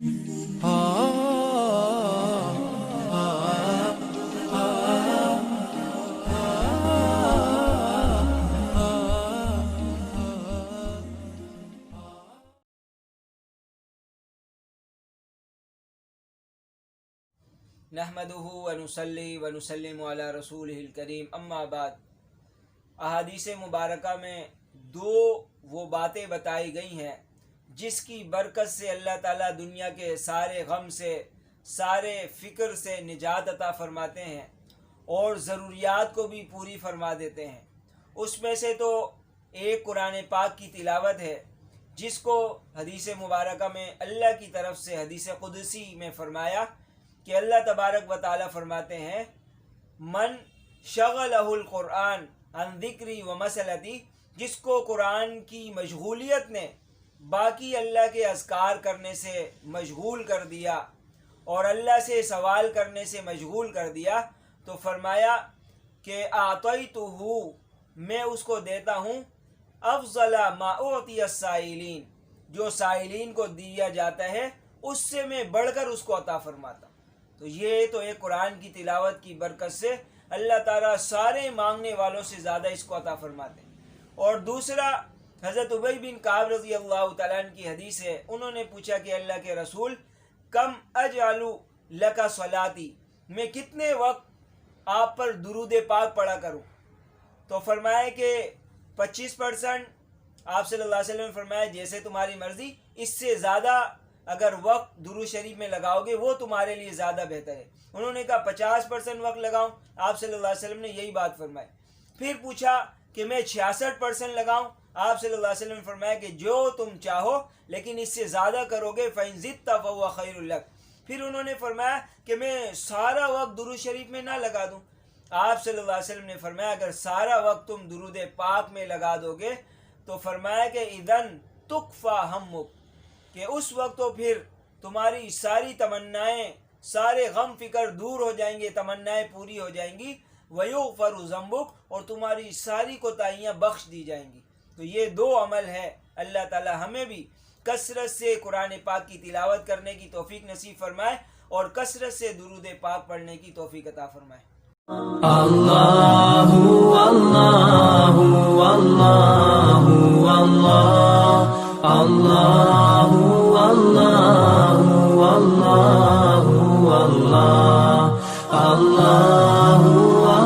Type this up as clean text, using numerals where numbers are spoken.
نحمدہ ونصلی ونسلم علی رسولہ الکریم، اما بعد۔ احادیث مبارکہ میں دو وہ باتیں بتائی گئی ہیں جس کی برکت سے اللہ تعالیٰ دنیا کے سارے غم سے، سارے فکر سے نجات عطا فرماتے ہیں اور ضروریات کو بھی پوری فرما دیتے ہیں۔ اس میں سے تو ایک قرآن پاک کی تلاوت ہے، جس کو حدیث مبارکہ میں اللہ کی طرف سے حدیث قدسی میں فرمایا کہ اللہ تبارک و تعالیٰ فرماتے ہیں، من شغلہ القرآن عن ذکری و مسلتی، جس کو قرآن کی مشغولیت نے باقی اللہ کے اذکار کرنے سے مشغول کر دیا اور اللہ سے سوال کرنے سے مشغول کر دیا، تو فرمایا کہ اعطیتہ، میں اس کو دیتا ہوں افضل ما اعطی السائلین، جو سائلین کو دیا جاتا ہے اس سے میں بڑھ کر اس کو عطا فرماتا ہوں۔ تو یہ تو ایک قرآن کی تلاوت کی برکت سے اللہ تعالیٰ سارے مانگنے والوں سے زیادہ اس کو عطا فرماتے ہیں۔ اور دوسرا حضرت ابی بن کعب رضی اللہ تعالیٰ عنہ کی حدیث ہے، انہوں نے پوچھا کہ اللہ کے رسول، کم اجعل لک صلاتی، میں کتنے وقت آپ پر درود پاک پڑھا کروں؟ تو فرمایا کہ 25%۔ آپ صلی اللہ علیہ وسلم نے فرمایا جیسے تمہاری مرضی، اس سے زیادہ اگر وقت درود شریف میں لگاؤ گے وہ تمہارے لیے زیادہ بہتر ہے۔ انہوں نے کہا 50% وقت لگاؤں؟ آپ صلی اللہ علیہ وسلم نے یہی بات فرمائی۔ پھر پوچھا کہ میں 66% لگاؤں؟ آپ صلی اللہ علیہ وسلم نے فرمایا کہ جو تم چاہو، لیکن اس سے زیادہ کرو گے فَإِن زِدتَ فَهُوَ خَيْرٌ لَكَ۔ پھر انہوں نے فرمایا کہ میں سارا وقت درود شریف میں نہ لگا دوں؟ آپ صلی اللہ علیہ وسلم نے فرمایا اگر سارا وقت تم درود پاک میں لگا دو گے تو فرمایا کہ اِذَن تُكْفَى هَمُّكَ، کہ اس وقت تو پھر تمہاری ساری تمنائیں، سارے غم فکر دور ہو جائیں گے، تمنائیں پوری ہو جائیں گی، وَيُغْفَرُ ذَنْبُكَ، اور تمہاری ساری کوتاہیاں بخش دی جائیں گی۔ تو یہ دو عمل ہے۔ اللہ تعالی ہمیں بھی کثرت سے قرآن پاک کی تلاوت کرنے کی توفیق نصیب فرمائے اور کثرت سے درود پاک پڑھنے کی توفیق عطا فرمائے۔ اللہ